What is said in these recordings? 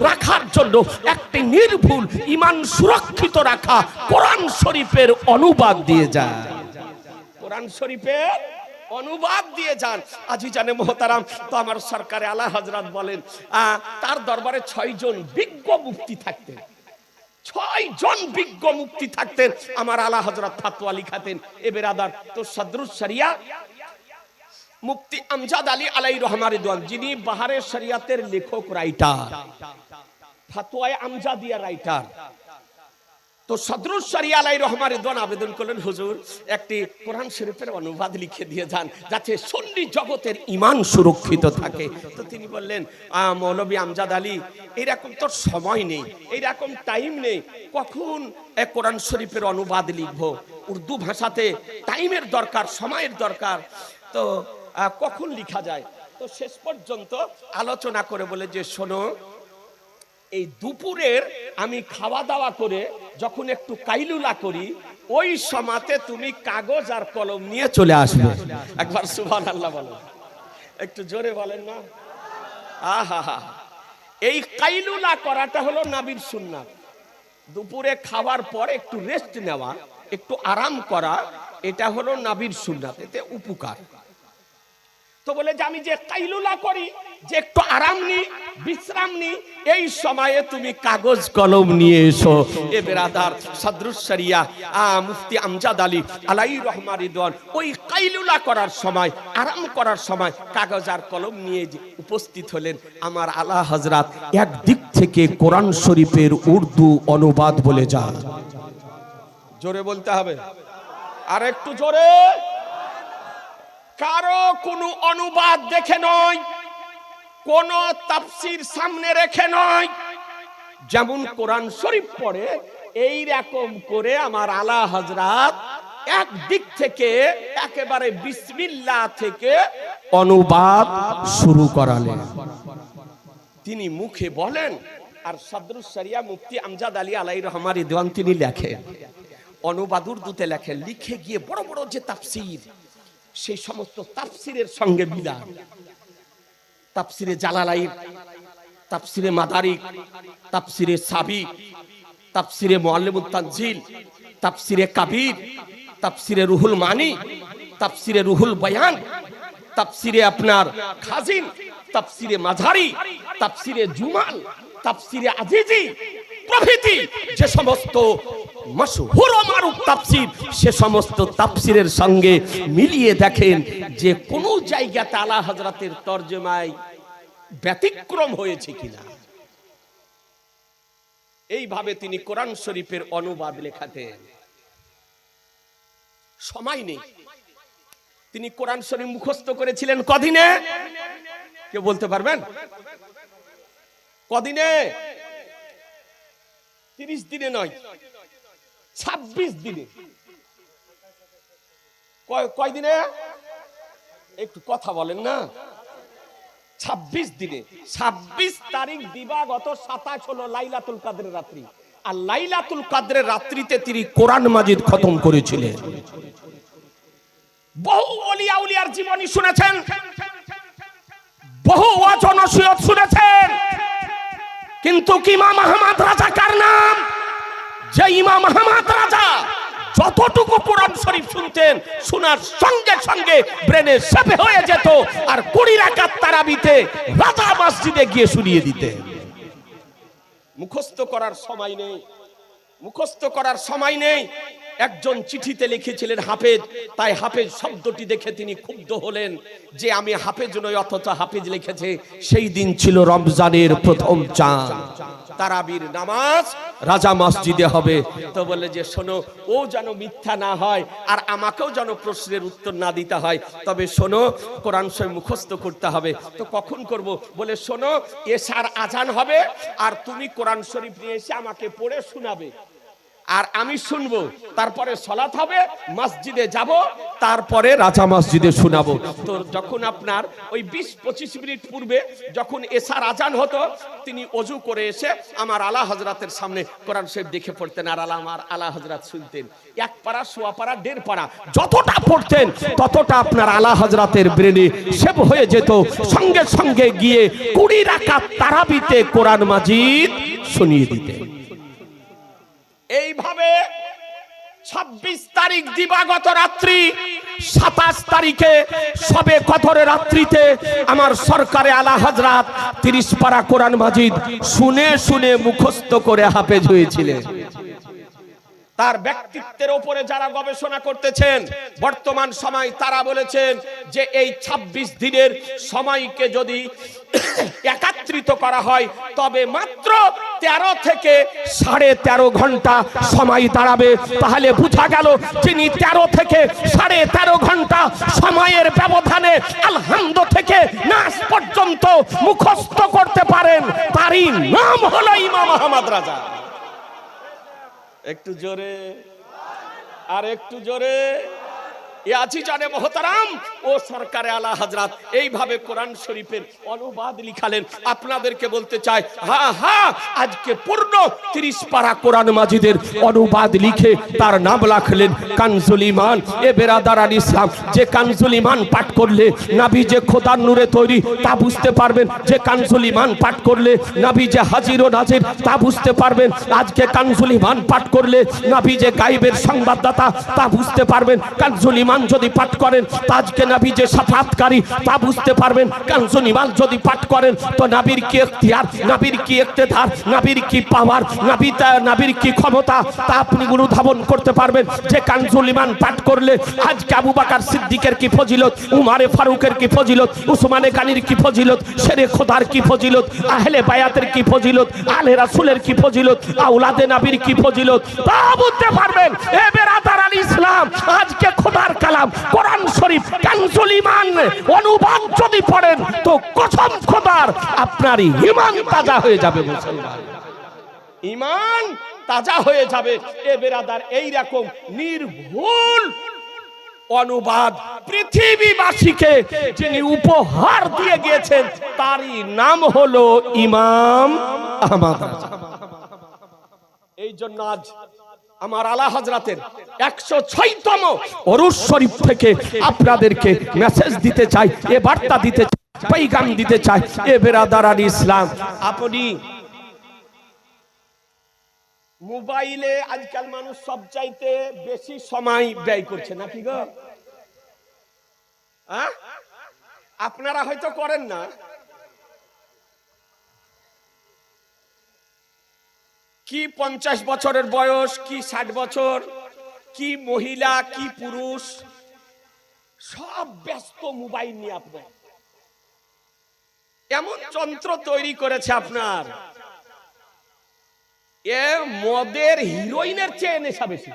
রাখার জন্য একটি নির্ভুল ঈমান সুরক্ষিত রাখা কোরআন শরীফের অনুবাদ দিয়ে যান। কোরআন শরীফের অনুবাদ দিয়ে যান। আজিজানে মোহতারাম, তো আমার সরকারে আলা হযরত বলেন তার দরবারে 6 জন বিজ্ঞ মুফতি থাকতেন। 6 জন বিজ্ঞ মুফতি থাকতেন। আমার আলা হযরত ফতোয়া লিখাতেন। এ বেরাদার, তো সদরুস শরিয়া মুফতি আমজাদ আলী আলাইহির রহমার রিদওয়ান, যিনি বাহারে শরিয়াতের লেখক, রাইটার, ফতোয়ায়ে আমজাদিয়া রাইটার, তো সদরুস শরিয়া আলাইহির রহমার রিদওয়ান আবেদন করলেন, হুজুর একটি কোরআন শরীফের অনুবাদ লিখে দিয়ে যান যাতে সুন্নি জগতের ঈমান সুরক্ষিত থাকে। তো তিনি বললেন, মৌলভী আমজাদ আলী, এরকম তো সময় নেই, এইরকম টাইম নেই, কখন কোরআন শরীফের অনুবাদ লিখবো? উর্দু ভাষাতে টাইমের দরকার, সময়ের দরকার, তো কখন লিখা যায়? তো শেষ পর্যন্ত আলোচনা করে বলে যে, শোনো, এই দুপুরের আমি খাওয়া দাওয়া করে যখন একটু কাইলুলা করি, ওই সময়তে তুমি কাগজ আর কলম নিয়ে চলে আসবে। একবার সুবহানাল্লাহ বলেন, একটু জোরে বলেন না। আহা, এই কাইলুলা করাটা হলো নবীর সুন্নাত। দুপুরে খাওয়ার পর একটু রেস্ট নেওয়া, একটু আরাম করা, এটা হলো নবীর সুন্নাত, এতে উপকার। তো বলে যে আমি যে কাইলুলা করি, যে একটু আরাম নিই, বিশ্রাম নিই, এই সময়ে তুমি কাগজ কলম নিয়ে এসো। এ বেরাদার, সদরুস শরিয়া মুফতি আমজাদ আলী আলাইহির রহমার রিদওয়ান ওই কাইলুলা করার সময়, আরাম করার সময় কাগজ আর কলম নিয়ে উপস্থিত হলেন। আমার আলা হযরত একদিক থেকে কোরআন শরীফের উর্দু অনুবাদ বলে যান। জোরে বলতে হবে, আর একটু জোরে। কারো কোনো অনুবাদ দেখে নয়, কোন তাফসীর সামনে রেখে নয়, যেমন কোরআন শরীফ পড়ে এই রকম করে আমার আলা হযরত একদিক থেকে একেবারে বিসমিল্লাহ থেকে অনুবাদ শুরু করালেন। তিনি মুখে বলেন, আর সদরুস শরিয়া মুফতি আমজাদ আলী আলাইহির রহমার রিদওয়ান তিনি লেখেন, অনুবাদ উর্দুতে লেখেন, লিখে গিয়ে বড় বড় যে তাফসীর, সেই সমস্ত তাফসীরের সঙ্গে মিলান। তাফসীরে জালালাইন, তাফসীরে মাদারিক, তাফসীরে সাবি, তাফসীরে মুআল্লিমুত তানজিল, তাফসীরে কাবীর, তাফসীরে রুহুল মানি, তাফসীরে রুহুল বয়ান, তাফসীরে আপনার খাজিন, তাফসীরে মাঝারি, তাফসীরে জুমাল, তাফসীরে আজিজি প্রভৃতি যে সমস্ত মশহুর ও মারুফ তাফসীর, সে সমস্ত তাফসীরের সঙ্গে মিলিয়ে দেখেন যে কোন জায়গাতে আলা হযরতের তরজমায় ব্যতিক্রম হয়েছে কিনা। এইভাবে তিনি কোরআন শরীফের অনুবাদ লেখাতেন। সময় নেই, তিনি কোরআন শরীফ মুখস্থ করেছিলেন কদিনে? কেউ বলতে পারবেন? কদিনে? 30 দিনে নয়, 26 দিনে। কয় দিনে? একটু কথা বলেন না। 26 দিনে। 26 তারিখ দিবাগত 27 হলো লাইলাতুল কদরের রাত্রি, আর লাইলাতুল কদরের রাত্রিতে তিনি কোরআন মাজিদ খতম করেছিলেন। বহু ওলিয়া উলিয়ার জীবনী শুনেছেন, বহু ওয়াজ ও নসিহত শুনেছেন, কিন্তু ইমাম আহমদ রাজা কার নাম? যে ইমাম আহমদ রাজা যতটুকু কোরআন শরীফ শুনতেন, শোনার সঙ্গে সঙ্গে ব্রেনে সেপে হয়ে যেত, আর 20 রাকাত তারাবিতে রাজা মসজিদে গিয়ে শুনিয়ে দিতেন। মুখস্থ করার সময় নেই, মুখস্থ করার সময় নেই। একজন চিঠিতে লিখেছিলেন হাফেজ, তাই হাফেজ শব্দটি দেখে তিনি ক্ষুব্ধ হলেন যে আমি হাফেজ নই, অথচ হাফেজ লিখেছে। সেই দিন ছিল রমজানের প্রথম চাঁদ, তারাবির নামাজ রাজা মসজিদে হবে। তো বলে যে শোনো, ও যেন মিথ্যা না হয় আর আমাকেও যেন প্রশ্নের উত্তর না দিতে হয়, তবে শোনো কোরআন শরীফ মুখস্থ করতে হবে। তো কখন করব? বলে শোনো, এশার আজান হবে আর তুমি কোরআন শরীফ নিয়ে এসে আমাকে পড়ে শোনাবে। আর আমি শুনবো, তারপরে সালাত হবে, মসজিদে যাব, তারপরে রাজা মসজিদে শোনাবো। তো যখন আপনার ওই 20-25 মিনিট পূর্বে যখন এশার আজান হতো, তিনি ওযু করে এসে আমার আলা হযরতের সামনে কোরআন শরীফ দেখে পড়তেন, আর আমার আলা হযরত শুনতেন। এক পারা, সোয়া পারা, 1.5 পারা যতটা পড়তেন ততটা আপনার আলা হযরতের ব্রেনে সেভ হয়ে যেত। সঙ্গে সঙ্গে গিয়ে 20 রাকাত তারাবিতে কোরআন মাজিদ শুনিয়ে দিতেন। এইভাবে 26 তারিখ দিবাগত রাত্রি, 27 তারিখে সবে কদরের রাত্রিতে আমার সরকারে আলা হযরত 30 পারা কোরআন মাজিদ শুনে শুনে মুখস্থ করে হাফেজ হয়েছিলেন। তার ব্যক্তিত্বের উপরে যারা গবেষণা করতেছেন বর্তমান সময়, তারা বলেছেন যে এই 26 দিনের সময়কে যদি একত্রিত করা হয় তবে মাত্র 13 থেকে 13.5 ঘন্টা সময় দাঁড়াবে। তাহলে বোঝা গেল যিনি 13 থেকে 13.5 ঘন্টা সময়ের ব্যবধানে আলহামদ থেকে নাস পর্যন্ত মুখস্থ করতে পারেন, তারই নাম হলো ইমাম আহমদ রাজা। একটু জোরে, আর একটু জোরে। জানে মোহতারাম, ও সরকারে আলা হযরত এইভাবে কোরআন শরীফের অনুবাদ লিখালেন। আপনাদেরকে বলতে চাই, হ্যাঁ আজকে পূর্ণ 30 পারা কোরআন মাজিদের অনুবাদ লিখে তার নাম রাখলেন কানজুল ঈমান। এ বেরাদারান ইসলাম, যে কানজুল ঈমান পাঠ করলে নবী যে খোদার নূরে তৈরি তা বুঝতে পারবেন, যে কানজুল ঈমান পাঠ করলে নবী যে হাজির ও নাজির তা বুঝতে পারবেন, আজকে কানজুল ঈমান পাঠ করলে নবী যে গায়বের সংবাদদাতা তা বুঝতে পারবেন, কানজুল ঈমান যদি পাঠ করেন আজকে নবী যে শাফাআতকারী তা বুঝতে পারবেন, কানজুল ঈমান যদি পাঠ করেন তো নবীর কি ইখতিয়ার, নবীর কি ইক্তেদার, নবীর কি পাওয়ার, নবীর কি ক্ষমতা তা আপনি অনুধাবন করতে পারবেন। যে কানজুল ঈমান পাঠ করলে আজকে আবু বকর সিদ্দিকের কি ফজিলত, উমরে ফারুকের কি ফজিলত, উসমানে গানির কি ফজিলত, শেরে খোদার কি ফজিলত, আহলে বায়াতের কি ফজিলত, আলে রাসূলের কি ফজিলত, আওলাদে নবীর কি ফজিলত তা বুঝতে পারবেন। এ বেরাদারান ইসলাম, আজকে খোদার কালাম কোরআন শরীফ কানজুল ঈমান অনুবাদ যদি পড়েন তো কসম খোদার আপনার ঈমান তাজা হয়ে যাবে। মুসলমান ঈমান তাজা হয়ে যাবে। এ বেরাদার, এইরকম নির্ভুল অনুবাদ পৃথিবীবাসীকে যিনি উপহার দিয়ে গিয়েছেন তারই নাম হলো ইমাম আহমদ রাজা। এই জন্য আজ আমার আলা হযরতের 106তম ওরস শরীফ থেকে আপনাদেরকে মেসেজ দিতে চাই, এ বার্তা দিতে চাই, পেগাম দিতে চাই। এ বেরাদারান ইসলাম, আপনি মোবাইলে আজকাল মানুষ সবচাইতে বেশি সময় ব্যয় করছে নাকি গো? আপনারা হয়তো করেন না। কি 50 বছরের বয়স, কি 60 বছর, কি মহিলা, কি পুরুষ, সব ব্যস্ত মোবাইল নিয়ে। আপনার এমন যন্ত্র তৈরি করেছে আপনার, এ মদের হিরোইনের চেয়ে নেশা বেশি।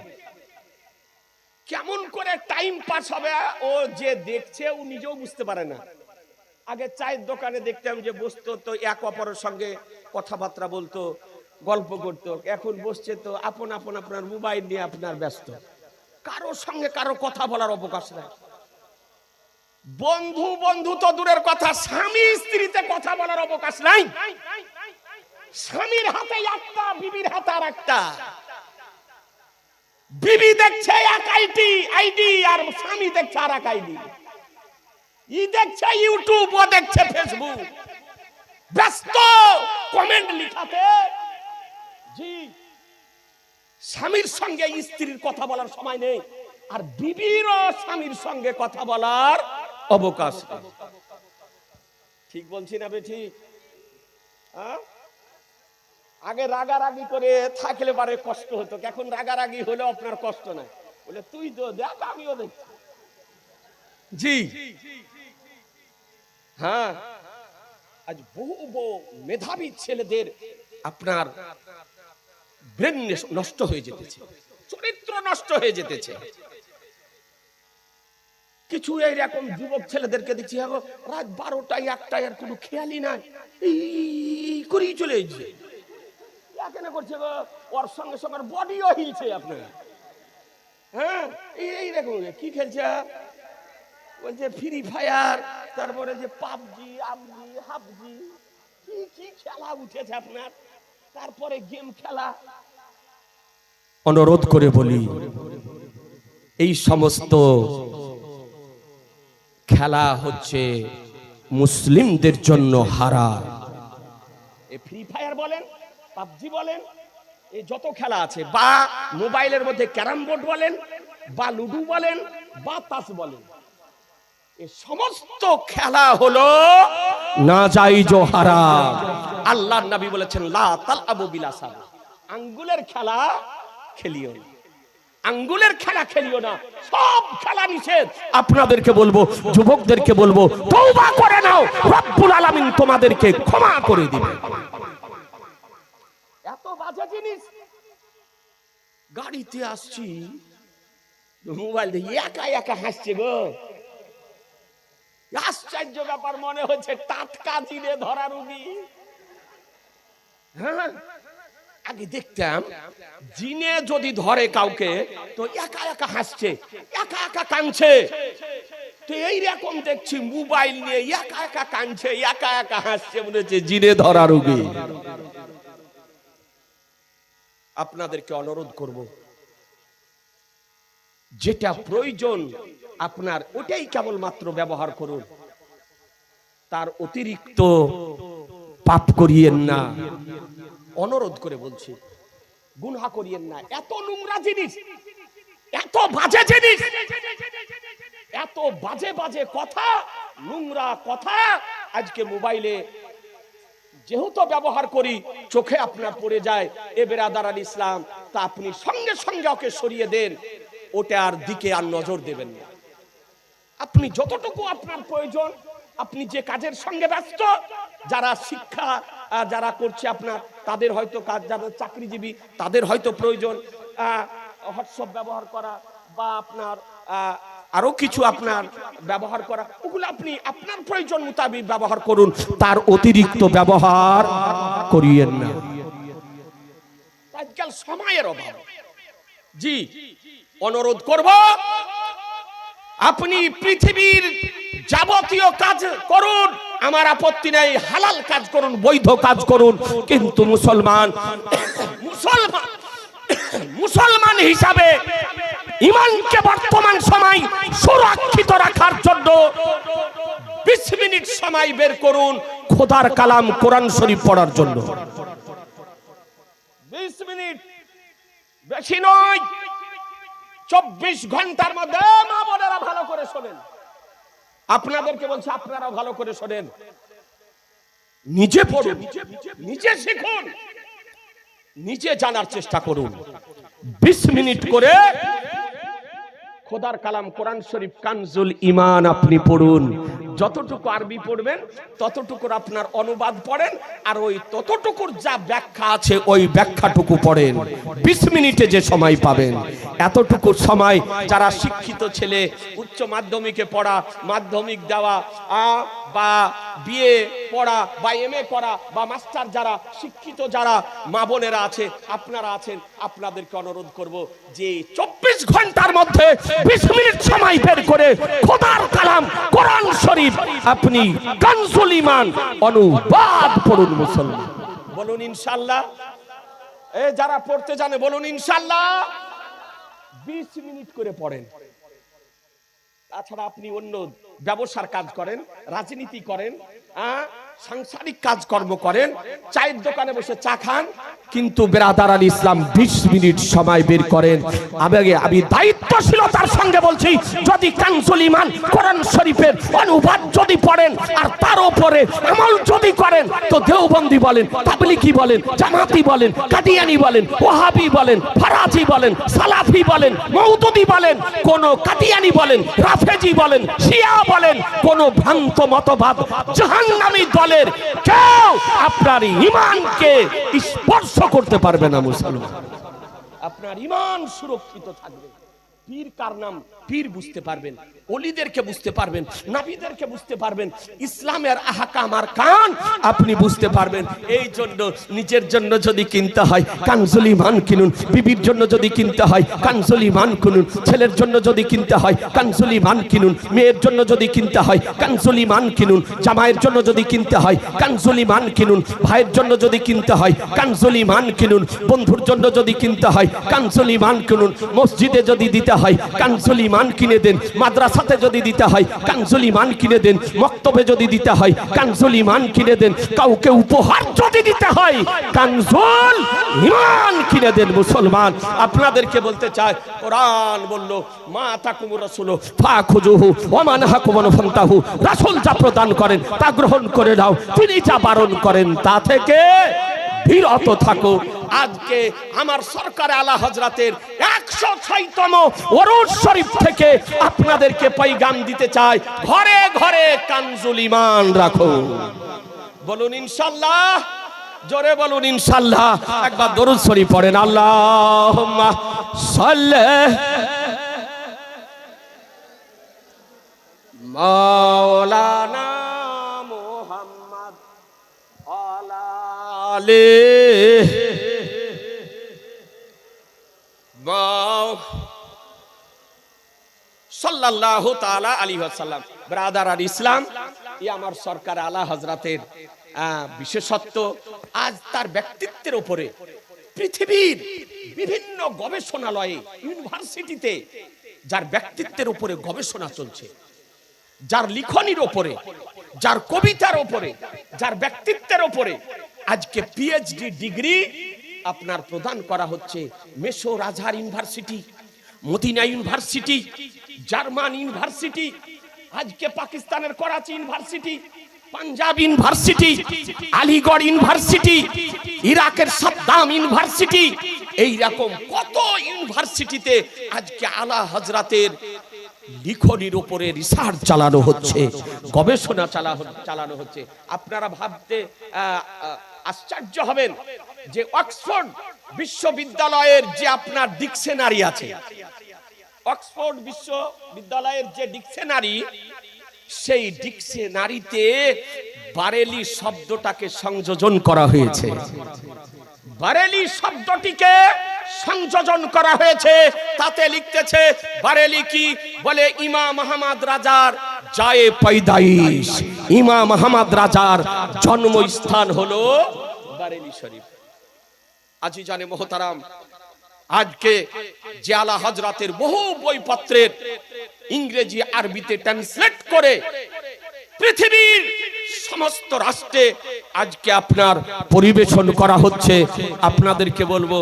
কেমন করে টাইম পাস হবে ও যে দেখছে ও নিজেও বুঝতে পারে না। আগে চায়ের দোকানে দেখতাম যে বসতো তো এক অপরের সঙ্গে কথাবার্তা বলতো, গল্প করতো। এখন বসছে তো আপন আপন আপনার মোবাইল নিয়ে আপনার ব্যস্ত, কারোর সঙ্গে কারো কথা বলার অবকাশ নাই। বন্ধু তো দূরের কথা, স্বামী স্ত্রীতে কথা বলার অবকাশ নাই। স্বামীর হাতে একটা, বিবির হাতে আর একটা। বিবি দেখছে এক আইডি আর স্বামী দেখছে আর এক আইডি। ই দেখছে ইউটিউব, ও দেখছে ফেসবুক, ব্যস্ত কমেন্ট লিখাতে। জি, স্বামীর সঙ্গে স্ত্রীর কথা বলার সময় নেই, আর বিবির ও স্বামীর সঙ্গে কথা বলার অবকাশ নেই। ঠিক বলছি না বেঠি? আগে রাগারাগি করে থাকলে পারে কষ্ট হতো, এখন রাগারাগি হলে আপনার কষ্ট নাই। বলে তুই তো দেখ, আমিও দেখছি। জি হ্যাঁ, আজ বহু মেধাবী ছেলেদের আপনার ব্রেন নষ্ট হয়ে যেতেছে, চরিত্র নষ্ট হয়ে যেতেছে। কিছু এইরকম যুবক ছেলেদেরকে দেখছি রাত 12টায় 1টায় আর কোনো খেয়ালই নাই, এই করেই চলে যাচ্ছে। কেন করছে গো? ওর সঙ্গে সঙ্গে বডিও হিলছে আপনার। হ্যাঁ, এই দেখুন কি খেলছে, বলছে ফ্রি ফায়ার, তারপরে যে পাবজি, আবজি, হাবজি, কি কি খেলা উঠেছে আপনার, তারপরে গেম খেলা। অনুরোধ করে বলি, এই সমস্ত খেলা হচ্ছে মুসলিমদের জন্য হারাম। এই ফ্রি ফায়ার বলেন, পাবজি বলেন, এই যত খেলা আছে, বা মোবাইলের মধ্যে ক্যারাম বোর্ড বলেন, বা লুডু বলেন, বা তাস বলেন, এই সমস্ত খেলা হলো নাজায়েজ ও হারাম। আল্লাহর নবী বলেছেন লা তালআবু বিলাসাব, আঙ্গুলের খেলা খেলিও না, আঙ্গুলের খেলা খেলিও না, সব খেলা নিষেধ। আপনাদেরকে বলবো, যুবকদেরকে বলবো, তওবা করে নাও, রব্বুল আলামিন তোমাদেরকে ক্ষমা করে দিবে। এত বাজে জিনিস। গাড়িতে আসছি, মোবাইল দিয়ে একা একা হাসছে গো, আশ্চর্য ব্যাপার, মনে হচ্ছে টাটকা জিনে ধরা রুগী। হ্যাঁ, আগে দেখতাম জিনে যদি ধরে কাউকে তো একা একা হাসছে, একা একা কাঁদছে। তো এইরকম দেখছি মোবাইল নিয়ে একা একা কাঁদছে, একা একা হাসছে, মনে হচ্ছে জিনে ধরা রোগী। আপনাদেরকে অনুরোধ করব, যেটা প্রয়োজন আপনার ওটাই কেবলমাত্র ব্যবহার করুন, তার অতিরিক্ত পাপ করিয়েন না। অনুরোধ করে বলছি, গুনাহ করিয়েন না। এত নোংরা জিনিস, এত বাজে জিনিস, এত বাজে বাজে কথা, নোংরা কথা আজকে মোবাইলে যেহেতু ব্যবহার করি, চোখে আপনার পড়ে যায়। এ বেরাদার আল ইসলাম, তা আপনি সঙ্গে সঙ্গে ওকে সরিয়ে দেন, ওটার দিকে আর নজর দেবেন না। আপনি যতটুকু আপনার প্রয়োজন, আপনি যে কাজের সঙ্গে ব্যস্ত, যারা শিক্ষা যারা করছে আপনার, তাদের হয়তো কাজ, যারা চাকরিজীবী তাদের হয়তো প্রয়োজন হোয়াটসঅ্যাপ ব্যবহার করা, বা আপনার আরো কিছু আপনার ব্যবহার করা, ওগুলো আপনি আপনার প্রয়োজন মোতাবেক ব্যবহার করুন, তার অতিরিক্ত ব্যবহার করিয়েন না। আজকাল সময়ের অভাব। জি, অনুরোধ করব, আপনি পৃথিবীর যাবতীয় কাজ করুন, আমার আপত্তি নাই, হালাল কাজ করুন, বৈধ কাজ করুন, কিন্তু মুসলমান হিসাবে ঈমানকে বর্তমান সময় সুরক্ষিত রাখার জন্য 20 মিনিট সময় বের করুন খোদার কালাম কোরআন শরীফ পড়ার জন্য। 20 মিনিট, বেশি নয়। 24 ঘন্টার মধ্যে, মা বোনেরা ভালো করে শোনেন, আপনাদেরকে বলছি, আপনারা ভালো করে শোনেন, নিজে পড়ুন, নিজে শিখুন, নিজে জানার চেষ্টা করুন। 20 মিনিট করে খোদার কালাম কোরআন শরীফ কানজুল ঈমান আপনি পড়ুন। যতটুকু আরবি পড়বেন ততটুকুর আপনার অনুবাদ পড়েন, আর ওই ততটুকুর যা ব্যাখ্যা আছে ওই ব্যাখ্যাটুকু পড়েন। 20 মিনিটে যে সময় পাবেন, এতটুকু সময় যারা শিক্ষিত ছেলে, উচ্চ মাধ্যমিকে পড়া, মাধ্যমিক দেওয়া, বা বিএ পড়া, বা এমএ করা, বা মাস্টার যারা শিক্ষিত, যারা মা বোনেরা আছে, আপনারা আছেন, আপনাদেরকে অনুরোধ করব যে 24 ঘন্টার মধ্যে 20 মিনিট সময় বের করে খোদার কালাম কোরআন শরীফ আপনি কানজুল ঈমান অনুবাদ পড়ুন। মুসলমান বলুন ইনশাআল্লাহ। যারা পড়তে জানে বলুন ইনশাআল্লাহ। 20 মিনিট করে পড়েন। তাছাড়া আপনি অন্য ব্যবসার কাজ করেন, রাজনীতি করেন, সাংসারিক কাজকর্ম করেন, চায়ের দোকানে বসে চা খান, কিন্তু বেরাদার আল ইসলাম 20 মিনিট সময় বের করেন। আমি দায়িত্বশীলতার সঙ্গে বলছি, যদি কানজুল ঈমান কোরআন শরীফের অনুবাদ যদি পড়েন আর তার উপরে আমল যদি করেন, তো দেওবন্দি বলেন, তাবলিগি বলেন, জামাতি বলেন, কাদিয়ানি বলেন, ওয়াহাবি বলেন, ফারাজি বলেন, সালাফি বলেন, মওদুদি বলেন, কোন কাদিয়ানি বলেন, রাফেজি বলেন, শিয়া বলেন, কোন ভ্রান্ত মতবাদ জাহান্নামী দলের কেউ আপনার ঈমানকে স্পর্শ করতে পারবে না। মুসলমান, আপনার ঈমান সুরক্ষিত থাকবে। পীর কার নাম, পীর বুঝতে পারবেন। ওলিদেরকে বুঝতে পারবেন, নবীদেরকে বুঝতে পারবেন, ইসলামের আহকাম আর কান আপনি বুঝতে পারবেন। এই জন্য নিজের জন্য যদি কিনতে হয় কানজুল ঈমান কিনুন, বিবির জন্য যদি কিনতে হয় কানজুল ঈমান কিনুন, ছেলের জন্য যদি কিনতে হয় কানজুল ঈমান কিনুন, মেয়ের জন্য যদি কিনতে হয় কানজুল ঈমান কিনুন, জামাইয়ের জন্য যদি কিনতে হয় কানজুল ঈমান কিনুন, ভাইয়ের জন্য যদি কিনতে হয় কানজুল ঈমান কিনুন, বন্ধুর জন্য যদি কিনতে হয় কানজুল ঈমান কিনুন, মসজিদে যদি দিতে হয় কানজুল ঈমান কিনে দেন, মাদ্রাসাতে যদি দিতে হয় কানজুল ঈমান কিনে দেন, মক্তবে যদি দিতে হয় কানজুল ঈমান কিনে দেন, কাউকে উপহার যদি দিতে হয় কানজুল ঈমান কিনে দেন। মুসলমান, আপনাদেরকে বলতে চাই, কোরআন বলল মা আতাকুমুর রাসূলু ফাখুযুহু ওয়া মা নাহাকুম আনহু ফান্তাহু, রাসূল যা প্রদান করেন তা গ্রহণ করে নাও, তিনি যা বারণ করেন তা থেকে বিরত থাকো। আজকে আমার সরকার আলা হযরতের 106তম ওরুস শরীফ থেকে আপনাদেরকে পয়গাম দিতে চাই, ঘরে ঘরে কানজুল ঈমান রাখো। বলুন ইনশাআল্লাহ, জোরে বলুন ইনশাআল্লাহ। একবার দরুদ শরীফ পড়েন, আল্লাহুম্মা সাল্লি মাওলানা মুহাম্মদ আলা আলিহি সাল্লাল্লাহু তাআলা আলাইহি ওয়াসাল্লাম। ব্রাদার আর ইসলাম, এই আমার সরকার আলা হযরতের বিশেষত্ব। আজ তার ব্যক্তিত্বের উপরে পৃথিবীর বিভিন্ন গবেষণালয়ে, ইউনিভার্সিটিতে যার ব্যক্তিত্বের উপরে গবেষণা চলছে, যার লিখনির উপরে, যার কবিতার উপরে, যার ব্যক্তিত্বের উপরে আজকে পিএইচডি ডিগ্রি আপনার প্রদান করা হচ্ছে। Misr Azhar university, Medina university, German university, আজকে পাকিস্তানের Karachi university, Punjab university, Aligarh university, ইরাকের সাদ্দাম ইউনিভার্সিটি, এই রকম কত ইউনিভার্সিটিতে আজকে আলা হযরতের লিখনির উপরে রিসার্চ চালানো হচ্ছে, গবেষণা চালানো হচ্ছে। আপনারা ভাবতে আশ্চর্য হবেন যে অক্সফোর্ড বিশ্ববিদ্যালয়ের যে আপনার ডিকশনারি আছে, অক্সফোর্ড বিশ্ববিদ্যালয়ের যে ডিকশনারি, সেই ডিকশনারিতে বারেলি শব্দটাকে সংযোজন করা হয়েছে। বারেলি শব্দটিকে সংযোজন করা হয়েছে। তাতে লিখতেছে বারেলি কি বলে, ইমাম আহমদ রাজার জায়ে পয়দাইশ, ইমাম আহমদ রাজার জন্মস্থান হলো বারেলি শরীফ। আজিজানে মোহতারাম, আজকে যে আলা হযরতের বহু বইপত্রের ইংরেজি আরবিতে ট্রান্সলেট করে পৃথিবীর সমস্ত রাষ্ট্রে আজকে আপনার পরিবেশন করা হচ্ছে, আপনাদেরকে বলবো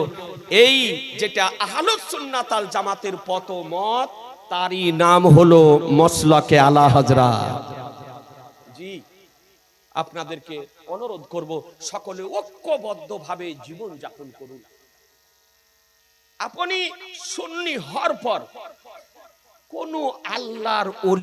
এই যেটা আহলুস সুন্নাত আল জামাতের পথমত, তারই নাম হলো মসলকে আলা হযরত। জি, আপনাদেরকে অনুরোধ করব সকলে ঐক্যবদ্ধভাবে জীবন যাপন করুন। আপনি সুন্নি হওয়ার পর কোন আল্লাহর ওলি